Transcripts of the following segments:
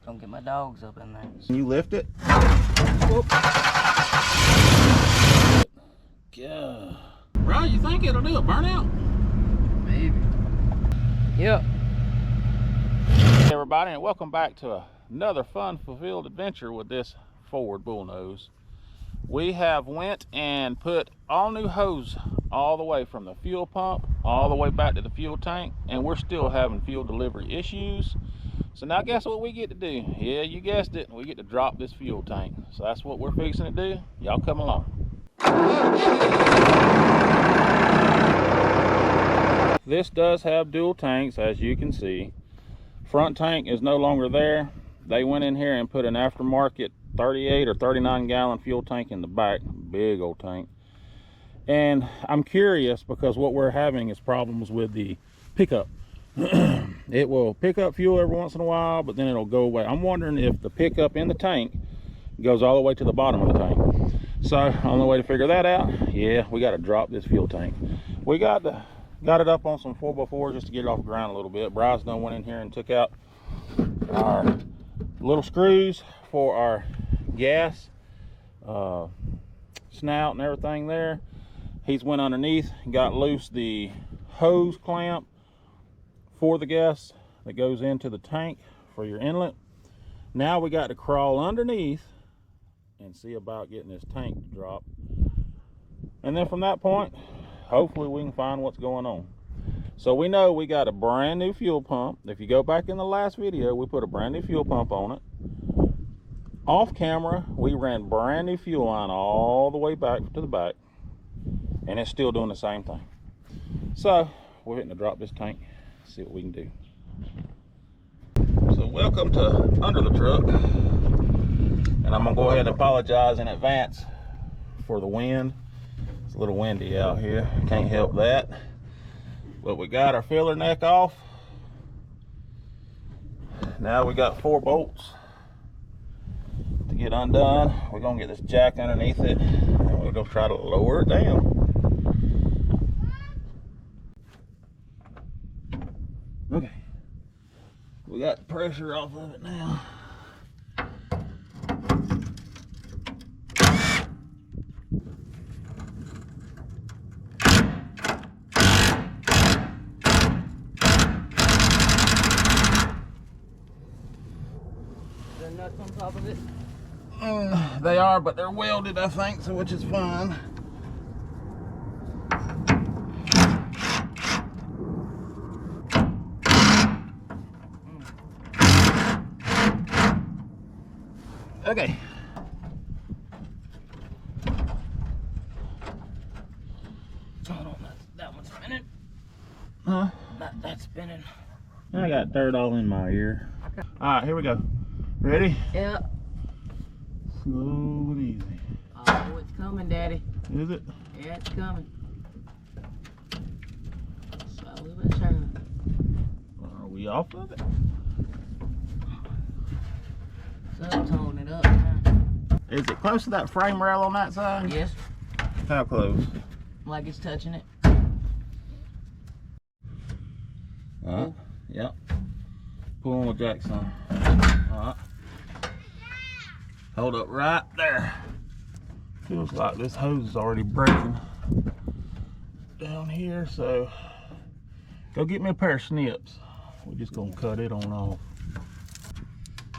Don't get my dogs up in there. Can you lift it? Whoop. Yeah. Bro, you think it'll do a burnout? Maybe. Yep. Hey everybody, and welcome back to another fun-fulfilled adventure with this Ford Bullnose. We have went and put all new hose all the way from the fuel pump all the way back to the fuel tank, and we're still having fuel delivery issues. So now guess what we get to do? Yeah, you guessed it, we get to drop this fuel tank. So that's what we're fixing to do. Y'all come along. This does have dual tanks, as you can see. Front tank is no longer there. They went in here and put an aftermarket 38 or 39 gallon fuel tank in the back, big old tank. And I'm curious because what we're having is problems with the pickup. It will pick up fuel every once in a while, but then it'll go away. I'm wondering if the pickup in the tank goes all the way to the bottom of the tank. So only way to figure that out, yeah, we got to drop this fuel tank. We got it up on some 4x4 just to get it off the ground a little bit. Bryce done went in here and took out our little screws for our gas snout and everything there. He's went underneath and got loose the hose clamp for the gas that goes into the tank for your inlet. Now we got to crawl underneath and see about getting this tank to drop. And then from that point, hopefully we can find what's going on. So we know we got a brand new fuel pump. If you go back in the last video, we put a brand new fuel pump on it. Off camera, we ran brand new fuel line all the way back to the back, and it's still doing the same thing. So we're hitting to drop this tank, see what we can do. So welcome to under the truck, and I'm gonna go ahead and apologize in advance for the wind. It's a little windy out here, can't help that. But we got our filler neck off. Now we got 4 bolts to get undone. We're gonna get this jack underneath it, and we're gonna try to lower it down. Okay, we got the pressure off of it now. There are nuts on top of it? They are, but they're welded, I think, so which is fine. Okay. Hold on, that one's spinning. Huh? That's spinning. I got dirt all in my ear. Okay. All right, here we go. Ready? Yeah. Slow and easy. Oh, it's coming, Daddy. Is it? Yeah, it's coming. Slowly but surely. Are we off of it? Tone it up now. Is it close to that frame rail on that side? Yes. How close? Like it's touching it. Alright, yep. Pull on the jacks on. Alright. Hold up right there. Feels like this hose is already breaking down here, so go get me a pair of snips. We're just gonna cut it on off.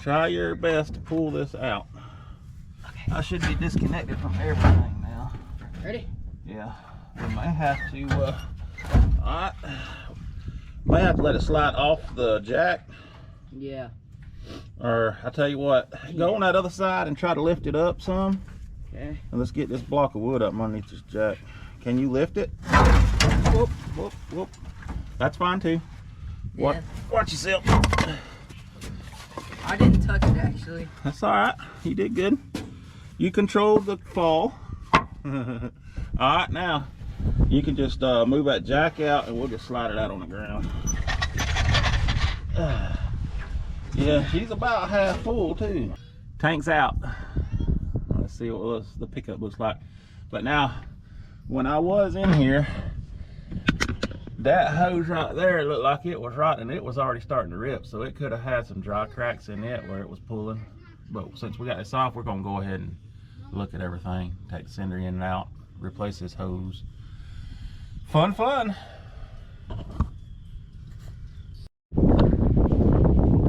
Try your best to pull this out. Okay. I should be disconnected from everything now. Ready? Yeah. We may have to, alright. May have to let it slide off the jack. Yeah. Or, I tell you what, go on that other side and try to lift it up some. Okay. And let's get this block of wood up underneath this jack. Can you lift it? Whoop, whoop, whoop. That's fine too. Yeah. Watch yourself. I didn't touch it actually. That's alright. You did good. You controlled the fall. Alright, now you can just move that jack out and we'll just slide it out on the ground. Yeah, she's about half full too. Tank's out. Let's see what the pickup looks like. But now, when I was in here, That hose right there looked like it was rotten. It was already starting to rip, so it could have had some dry cracks in it where it was pulling. But since we got this off, we're gonna go ahead and look at everything, take the sender in and out, replace this hose. Fun.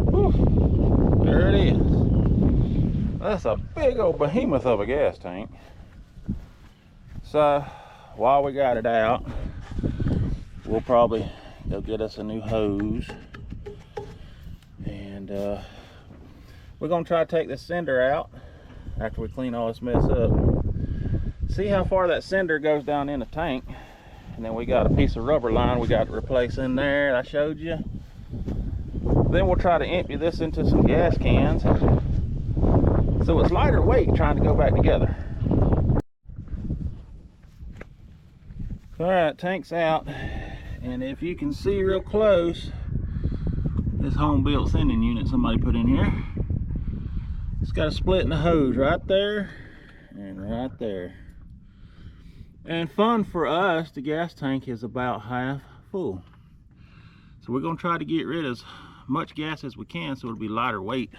Whew. There it is. That's a big old behemoth of a gas tank. So while we got it out, we'll probably go get us a new hose, and we're gonna try to take this sender out after we clean all this mess up. See how far that sender goes down in the tank, and then we got a piece of rubber line we got to replace in there I showed you. Then we'll try to empty this into some gas cans so it's lighter weight trying to go back together. All right, tank's out. And if you can see real close, this home built sending unit somebody put in here, it's got a split in the hose right there and right there. And fun for us, the gas tank is about half full. So we're gonna try to get rid of as much gas as we can so it'll be lighter weight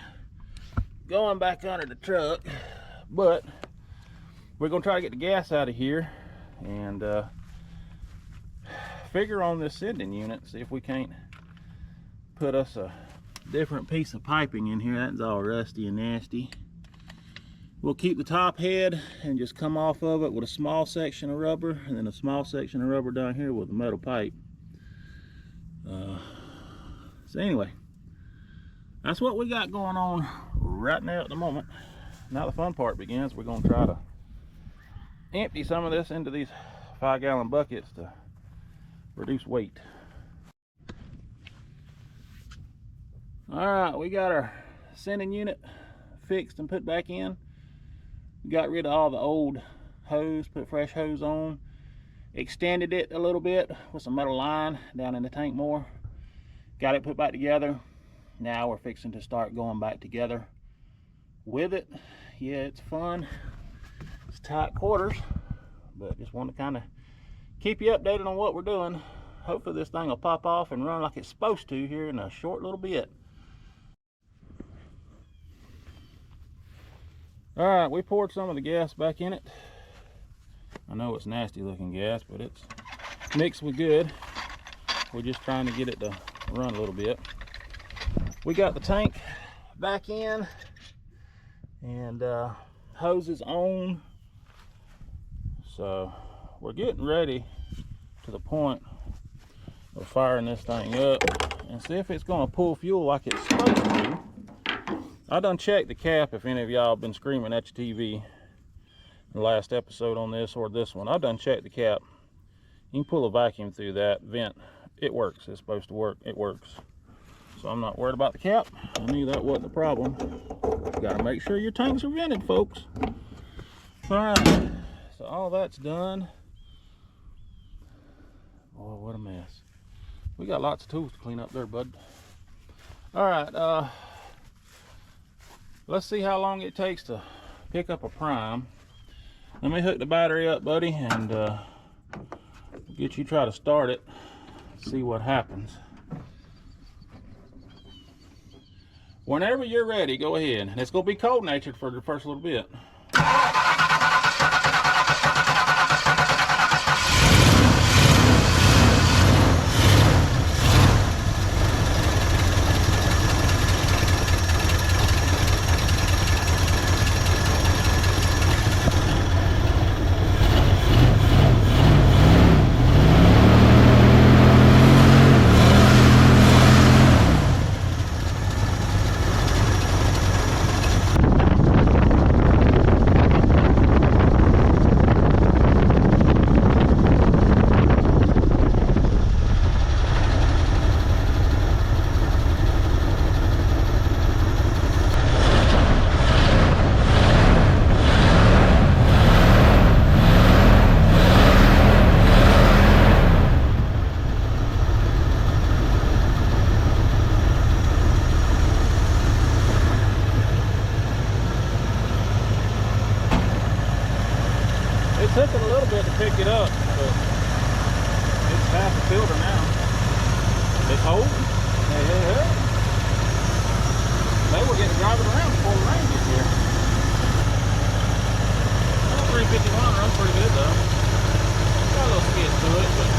going back under the truck. But we're gonna try to get the gas out of here and figure on this sending unit, see if we can't put us a different piece of piping in here. That's all rusty and nasty. We'll keep the top head and just come off of it with a small section of rubber, and then a small section of rubber down here with a metal pipe. So anyway, that's what we got going on right now at the moment. Now the fun part begins. We're going to try to empty some of this into these 5-gallon buckets to reduce weight. All right, we got our sending unit fixed and put back in. We got rid of all the old hose, put fresh hose on, extended it a little bit with some metal line down in the tank more. Got it put back together. Now we're fixing to start going back together with it. Yeah, it's fun. It's tight quarters, but just want to kind of keep you updated on what we're doing. Hopefully this thing will pop off and run like it's supposed to here in a short little bit. All right, we poured some of the gas back in it. I know it's nasty looking gas, but it's mixed with good. We're just trying to get it to run a little bit. We got the tank back in and hoses on. So we're getting ready to the point of firing this thing up and see if it's going to pull fuel like it's supposed to. I done checked the cap. If any of y'all been screaming at your TV in the last episode on this or this one, I done checked the cap. You can pull a vacuum through that vent. It works. It's supposed to work. It works. So I'm not worried about the cap. I knew that wasn't the problem. Got to make sure your tanks are vented, folks. All right. So all that's done. Boy, what a mess. We got lots of tools to clean up there, bud. All right. Let's see how long it takes to pick up a prime. Let me hook the battery up, buddy, and get you try to start it. See what happens. Whenever you're ready, go ahead. It's going to be cold natured for the first little bit. It took it a little bit to pick it up, but it's happening. half a filter now. It's holding. Hey. Maybe we'll get to drive it around before the rain gets here. Well, 351 runs pretty good though. Got a little skid to it, but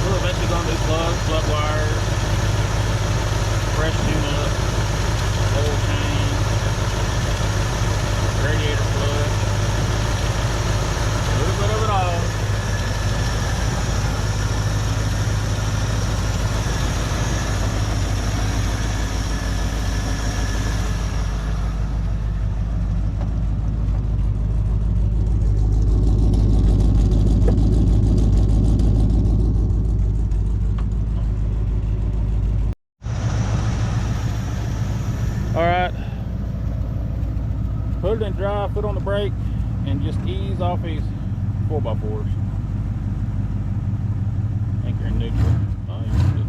we're eventually gonna do plugs, plug wires, fresh tune-up, oil change, radiator plug, a little bit of it all. Alright, put it in drive, foot on the brake, and just ease off these 4x4s. I think you're in neutral. Oh, you're good.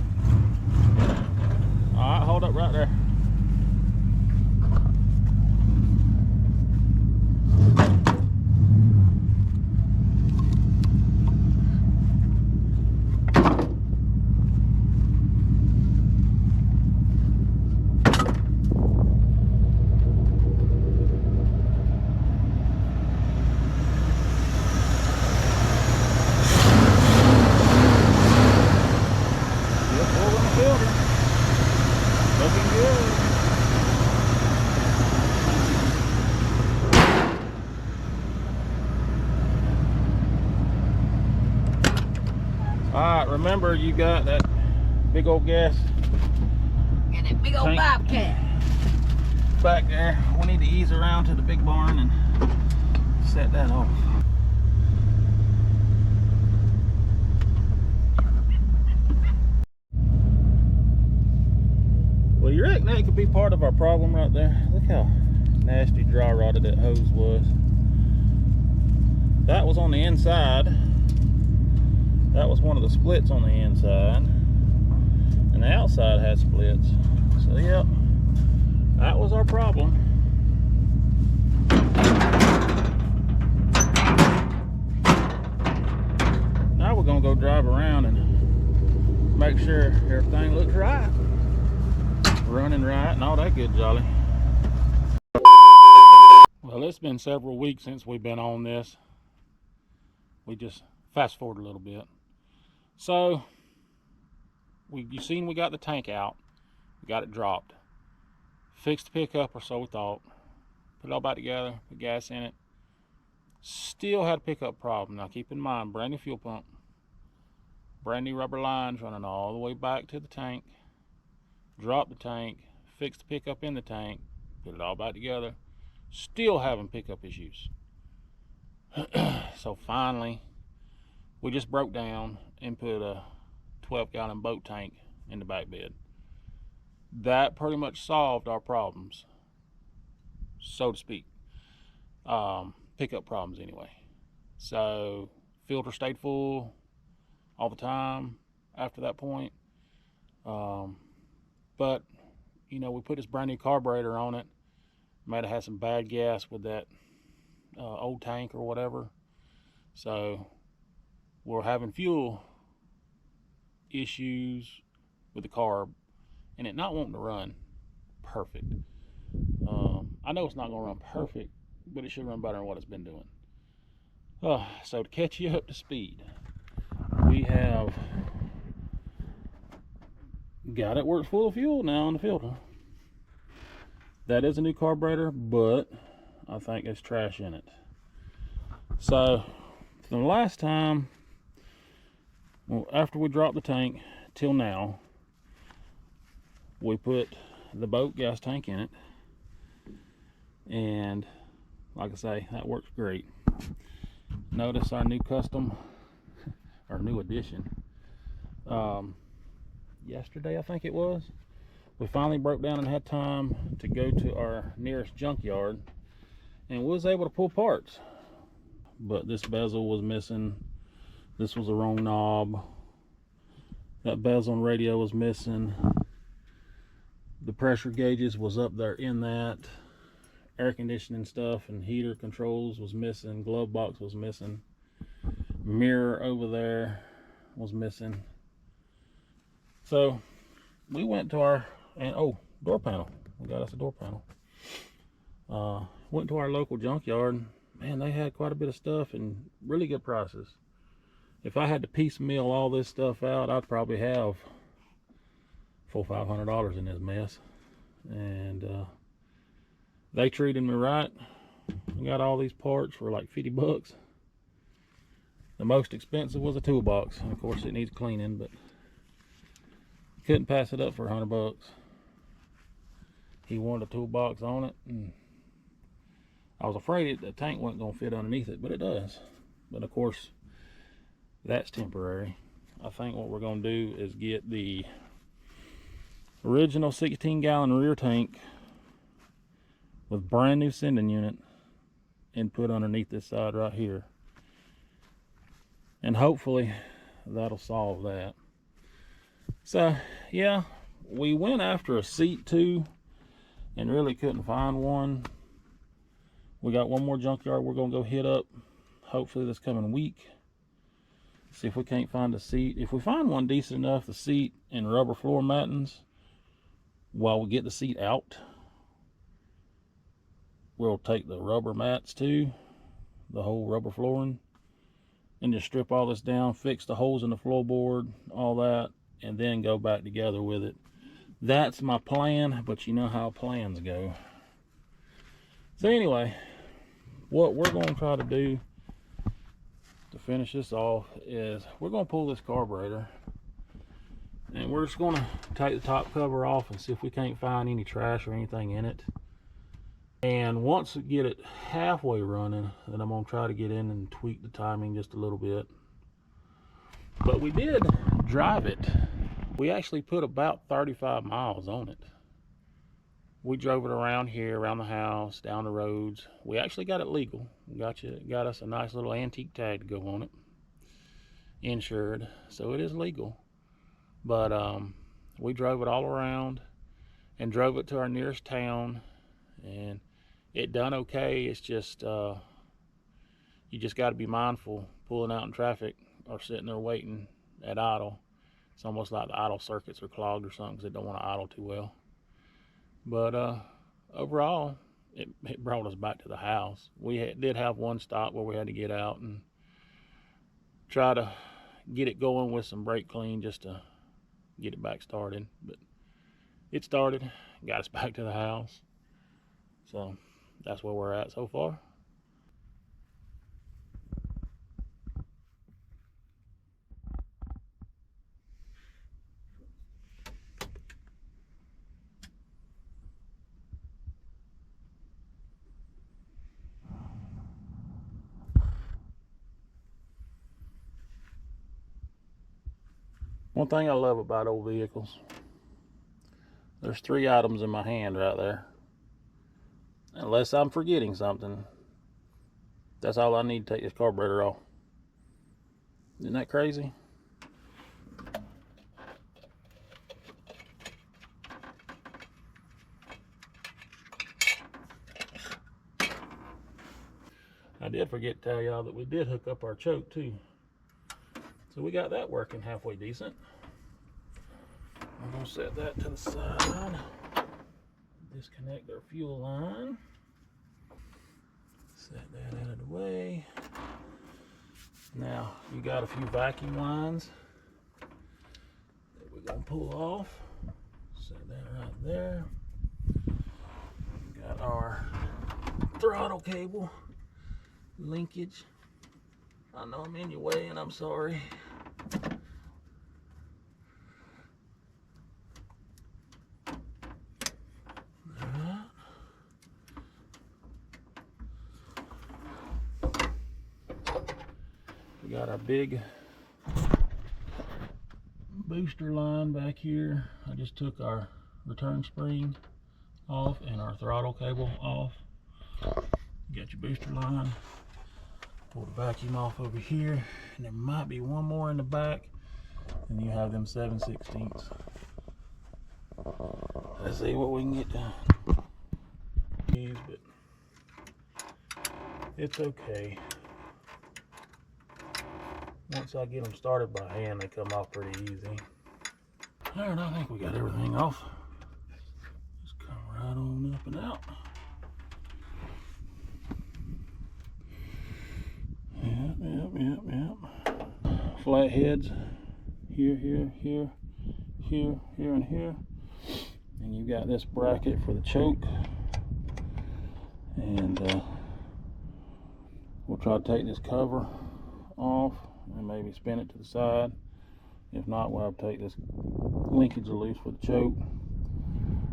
Alright, hold up right there. Looking good. Alright, remember you got that big old gas And that big old tank bobcat. back there. We need to ease around to the big barn and set that off. Well, you reckon that could be part of our problem right there? Look how nasty dry rotted that hose was. That was on the inside. That was one of the splits on the inside. And the outside had splits. So, yep, that was our problem. Now we're gonna go drive around and make sure everything looks right. Running right and all that good jolly. Well, it's been several weeks since we've been on this. We just fast forward a little bit. So you seen we got the tank out, we got it dropped, fixed the pickup, or so we thought, put it all back together, put gas in it. Still had a pickup problem. Now keep in mind, brand new fuel pump, brand new rubber lines running all the way back to the tank. Drop the tank, fix the pickup in the tank, put it all back together, still having pickup issues. So finally, we just broke down and put a 12-gallon boat tank in the back bed. That pretty much solved our problems, so to speak. Pickup problems anyway. So filter stayed full all the time after that point. But you know, we put this brand new carburetor on it. Might have had some bad gas with that old tank or whatever. So we're having fuel issues with the carb and it not wanting to run perfect. I know it's not going to run perfect, but it should run better than what it's been doing. So to catch you up to speed, we have got it works full of fuel now on the filter. That is a new carburetor, but I think there's trash in it. So the last time, well, after we dropped the tank till now, we put the boat gas tank in it, and like I say, that works great. Notice our new custom, our new addition. Yesterday I think it was, we finally broke down and had time to go to our nearest junkyard, and we was able to pull parts. But this bezel was missing, this was the wrong knob, that bezel and radio was missing, the pressure gauges was up there in that, air conditioning stuff and heater controls was missing, glove box was missing, mirror over there, was missing. So we went to our, and oh, door panel. We got us a door panel. Went to our local junkyard. Man, they had quite a bit of stuff and really good prices. If I had to piecemeal all this stuff out, I'd probably have $400-500 in this mess. And they treated me right. I got all these parts for like 50 bucks. The most expensive was a toolbox, and of course it needs cleaning, but couldn't pass it up for 100 bucks. He wanted a toolbox on it, and I was afraid the tank wasn't going to fit underneath it, but it does. But of course, that's temporary. I think what we're going to do is get the original 16-gallon rear tank with brand new sending unit and put underneath this side right here. And hopefully that'll solve that. So yeah, we went after a seat too and really couldn't find one. We got one more junkyard we're gonna go hit up hopefully this coming week. See if we can't find a seat. If we find one decent enough, the seat and rubber floor mattings, while we get the seat out, we'll take the rubber mats too, the whole rubber flooring, and just strip all this down, fix the holes in the floorboard, all that, and then go back together with it. That's my plan, but you know how plans go. So anyway, what we're going to try to do to finish this off is we're going to pull this carburetor, and we're just going to take the top cover off and see if we can't find any trash or anything in it. And once we get it halfway running, then I'm going to try to get in and tweak the timing just a little bit. But we did drive it. We actually put about 35 miles on it. We drove it around here, around the house, down the roads. We actually got it legal. Got us a nice little antique tag to go on it. Insured, so it is legal. But we drove it all around and drove it to our nearest town, and it done okay. It's just you just got to be mindful pulling out in traffic or sitting there waiting at idle. It's almost like the idle circuits are clogged or something because they don't want to idle too well. But overall, it brought us back to the house. We did have one stop where we had to get out and try to get it going with some brake clean just to get it back started. But it started, got us back to the house. So that's where we're at so far. One thing I love about old vehicles, there's 3 items in my hand right there. Unless I'm forgetting something, that's all I need to take this carburetor off. Isn't that crazy? I did forget to tell y'all that we did hook up our choke too. So we got that working halfway decent. I'm gonna set that to the side. Disconnect our fuel line. Set that out of the way. Now you got a few vacuum lines that we're gonna pull off. Set that right there. Got our throttle cable linkage. I know I'm in your way and I'm sorry. We got our big booster line back here. I just took our return spring off and our throttle cable off. You got your booster line. Pull the vacuum off over here, and there might be one more in the back, and you have them 7/16. Let's see what we can get done. But it's okay. Once I get them started by hand, they come off pretty easy. All right, I think we got everything off. Just come right on up and out. Yep. Flat heads. Here, here, and here. And you got this bracket for the choke. And we'll try to take this cover off and maybe spin it to the side. If not, we'll have to take this linkage loose for the choke.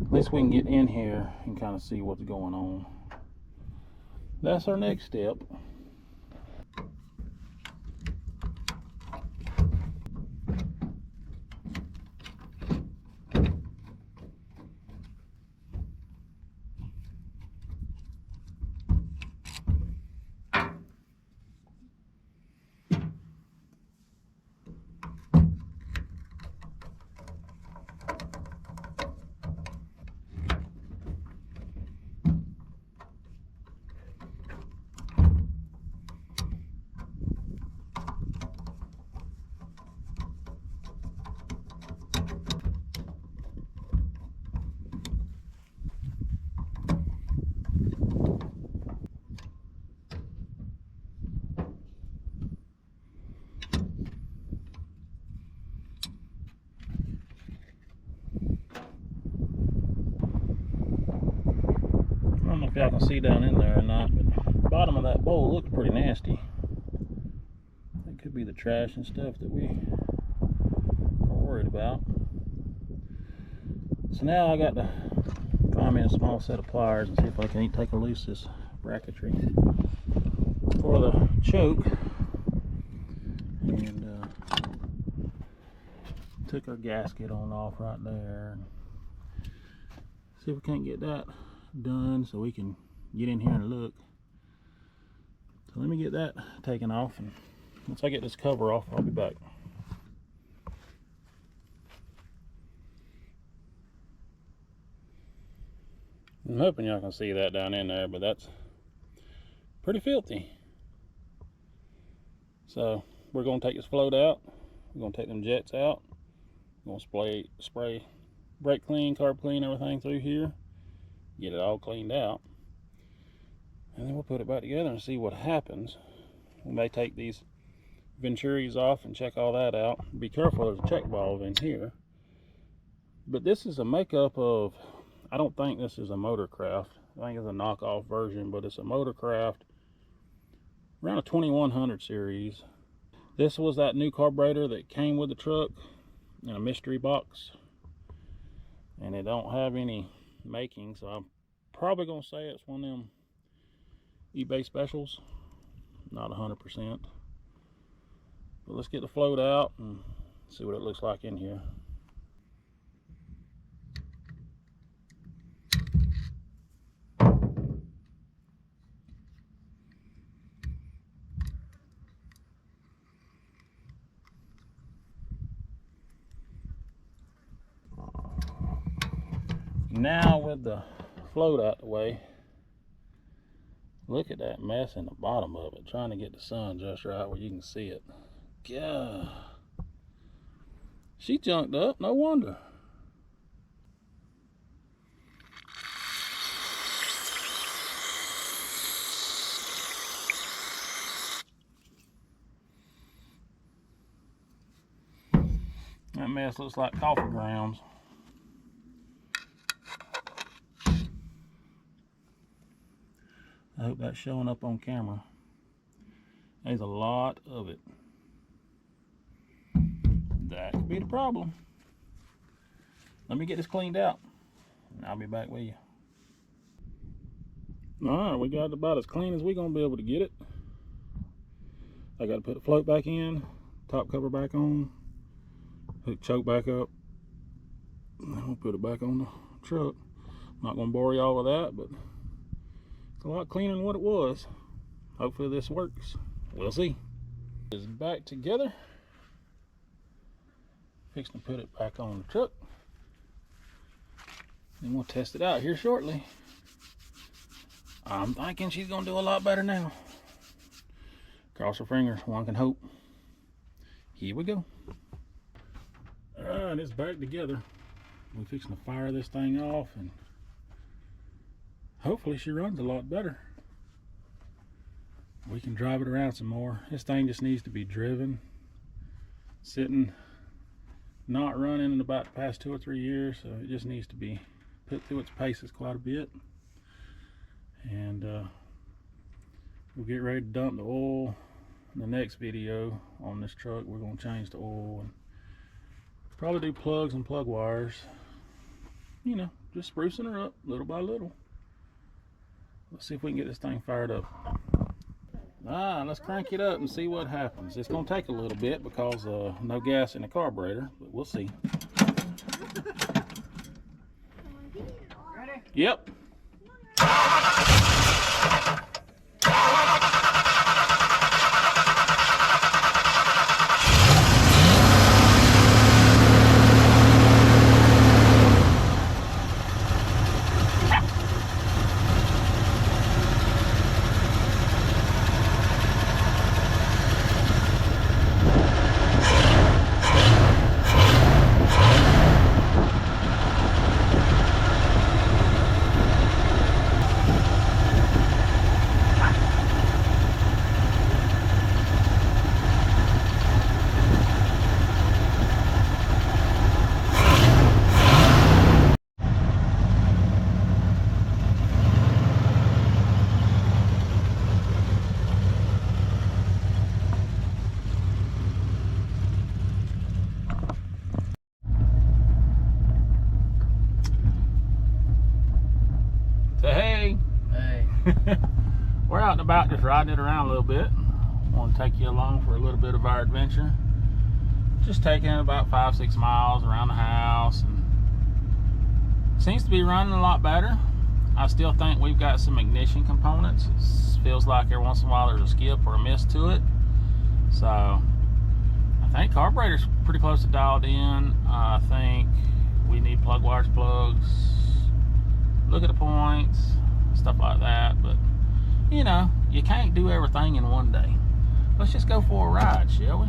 At least we can get in here and kind of see what's going on. That's our next step. I don't know if y'all can see down in there or not, but the bottom of that bowl looks pretty nasty. It could be the trash and stuff that we are worried about. So now I got to find me a small set of pliers and see if I can take a loose this bracketry for the choke. And took our gasket on off right there. See if we can't get that done so we can get in here and look. So let me get that taken off, and once I get this cover off, I'll be back. I'm hoping y'all can see that down in there, but that's pretty filthy. So we're going to take this float out. We're going to take them jets out. We're going to spray brake clean, carb clean, everything through here. Get it all cleaned out. And then we'll put it back together and see what happens. We may take these venturis off and check all that out. Be careful, there's a check valve in here. But this is a makeup of, I don't think this is a Motorcraft. I think it's a knockoff version, but it's a Motorcraft around a 2100 series. This was that new carburetor that came with the truck in a mystery box. And it don't have any making, so I'm probably gonna say it's one of them eBay specials. Not 100%. But let's get the float out and see what it looks like in here. Now with the float out the way, look at that mess in the bottom of it, trying to get the sun just right where you can see it. God, she junked up, no wonder. That mess looks like coffee grounds. I hope that's showing up on camera. There's a lot of it. That could be the problem. Let me get this cleaned out, and I'll be back with you. Alright, we got it about as clean as we're going to be able to get it. I got to put the float back in, top cover back on, hook choke back up, and then we'll put it back on the truck. I'm not going to bore y'all with that, but a lot cleaner than what it was. Hopefully this works. We'll see. It's back together. Fixing to put it back on the truck. And we'll test it out here shortly. I'm thinking she's gonna do a lot better now. Cross her fingers, one can hope. Here we go. Alright, it's back together. We're fixing to fire this thing off, and hopefully she runs a lot better. We can drive it around some more. This thing just needs to be driven. Sitting, not running in about the past 2 or 3 years, so it just needs to be put through its paces quite a bit. And we'll get ready to dump the oil in the next video on this truck. We're going to change the oil and probably do plugs and plug wires, you know, just sprucing her up little by little. Let's see if we can get this thing fired up. Let's crank it up and see what happens. It's going to take a little bit because no gas in the carburetor, but we'll see. Ready? Yep. Hey. We're out and about just riding it around a little bit. I want to take you along for a little bit of our adventure. Just taking about 5-6 miles around the house, and seems to be running a lot better. I still think we've got some ignition components. It feels like every once in a while there's a skip or a miss to it. So I think carburetor's pretty close to dialed in. I think we need plug wires, plugs, look at the points, stuff like that. But you know, you can't do everything in one day. Let's just go for a ride, shall we?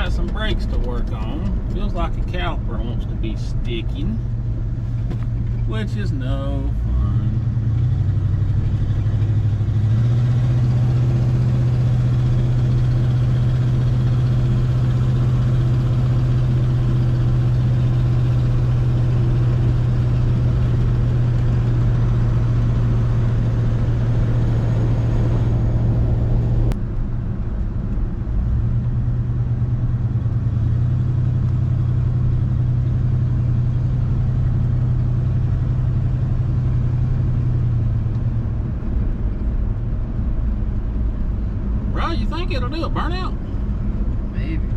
Some brakes to work on. Feels like a caliper wants to be sticking, which is no fun. You think it'll do a burnout? Maybe.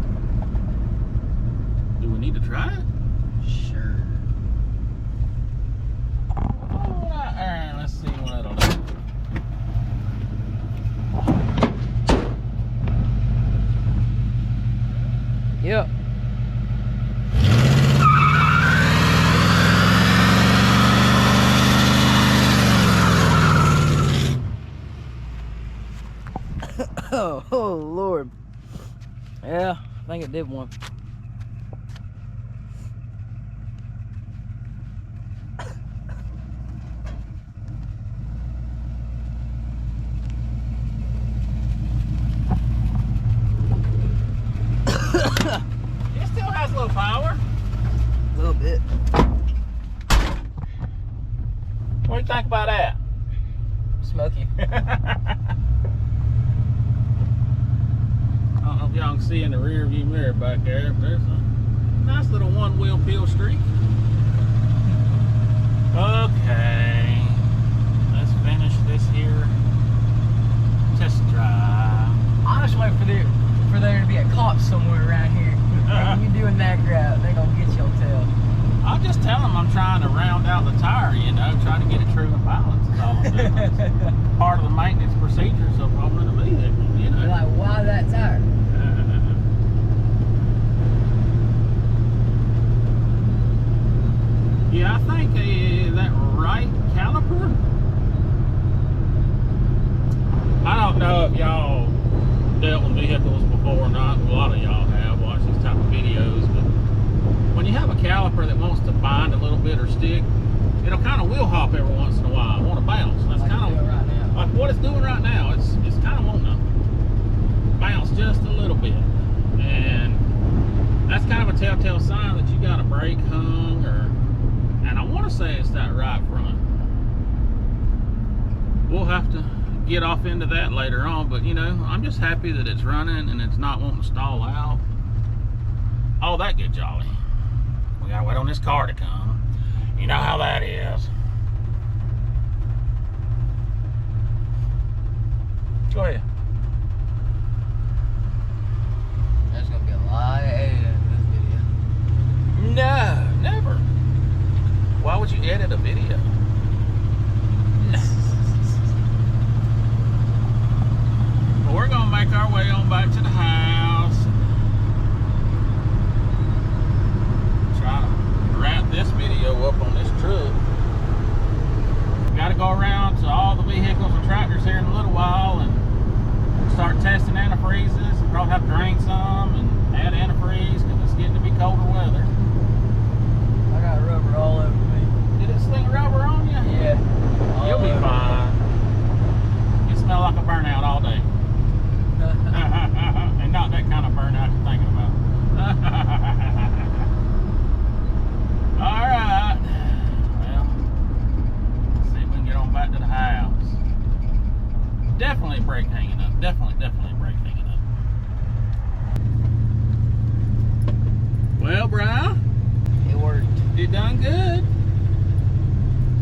Do we need to try it? Sure. Alright, let's see what it'll do. Yep. Oh Lord. Yeah, I think it did one. you think about that? Smoky. I don't know if y'all can see in the rear view mirror back there, but there's a nice little one-wheel peel streak. Okay, let's finish this here test drive. I just wait for there to be a cop somewhere around here. And you doing that route, they gonna get your tail. I'll just tell them I'm trying to round out the tire, you know, trying to get it true and balanced is all I'm doing. It's part of the maintenance procedures of owning a vehicle, you know. You're like, why that tire? Yeah, I think that right caliper. I don't know if y'all dealt with vehicles before or not. A lot of y'all have watched these type of videos, but when you have a caliper that wants to bind a little bit or stick, it'll kind of wheel hop every once in a while. Want to bounce. That's Like kind of right now. like what it's doing right now. It's kind of wanting to bounce just a little bit, and that's kind of a telltale sign that you got a brake hung, or, and I want to say it's that right front. We'll have to get off into that later on, but you know, I'm just happy that it's running and it's not wanting to stall out. Oh, that good jolly. We gotta wait on this car to come. You know how that is. Go ahead. There's gonna be a lot of editing in this video. No, never. Why would you edit a video? Well, we're gonna make our way on back to the house. Try to wrap this video up on this truck. Got to go around to all the vehicles and tractors here in a little while and start testing antifreezes. And probably have to drain some and add antifreeze because it's getting to be colder weather. I got rubber all over me. Did it sling rubber on you? Yeah. You'll be fine. You smell like a burnout all day. And not that kind of burnout you're thinking about. Alright. Well, let's see if we can get on back to the house. Definitely brake hanging up. Definitely brake hanging up. Well, Brian, It worked. it done good.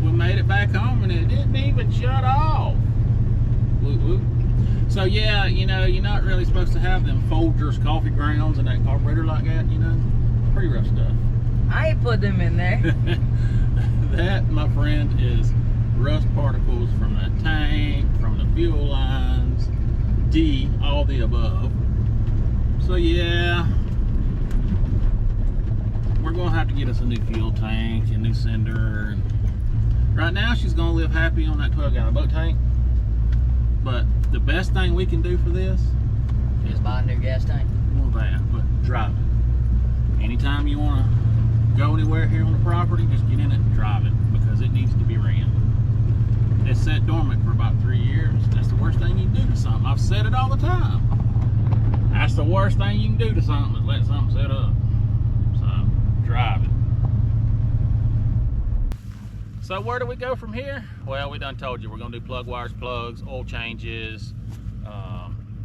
We made it back home and it didn't even shut off. Whoop, whoop. So yeah, you know, you're not really supposed to have them Folgers coffee grounds in that carburetor like that, you know. Pretty rough stuff. I ain't put them in there. That, my friend, is rust particles from that tank, from the fuel lines, all the above. So yeah, we're gonna have to get us a new fuel tank, a new cinder. Right now she's gonna live happy on that 12-gallon boat tank. But the best thing we can do for this Just buy a new gas tank. well, that, but drive it. Anytime you want to go anywhere here on the property, just get in it and drive it because it needs to be ran. It's sat dormant for about 3 years. That's the worst thing you can do to something. I've said it all the time. That's the worst thing you can do to something is let something sit up. So drive it. So where do we go from here? Well, we done told you we're gonna do plug wires, plugs, oil changes,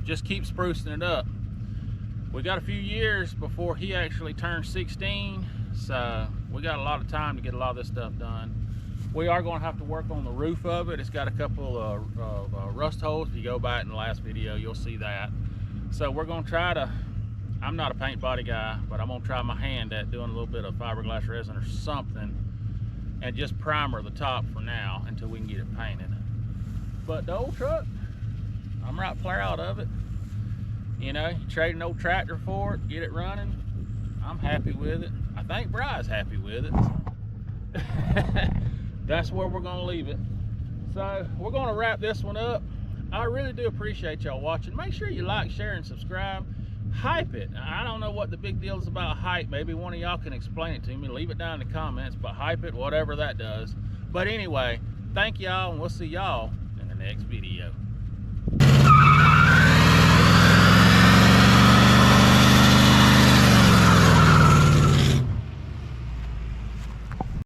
just keep sprucing it up. We got a few years before he actually turns 16, so we got a lot of time to get a lot of this stuff done. We are going to have to work on the roof of it. It's got a couple of rust holes. If you go back in the last video, you'll see that. So we're going to try to, I'm not a paint body guy, but I'm going to try my hand at doing a little bit of fiberglass resin or something and just primer the top for now until we can get it painted. But the old truck, I'm right proud of it. You know, you trade an old tractor for it, get it running. I'm happy with it. I think Bry's happy with it. That's where we're gonna leave it. So we're gonna wrap this one up. I really do appreciate y'all watching. Make sure you like, share, and subscribe. Hype it. I don't know what the big deal is about hype. Maybe one of y'all can explain it to me. Leave it down in the comments, but hype it, whatever that does. But anyway, thank y'all, and we'll see y'all in the next video.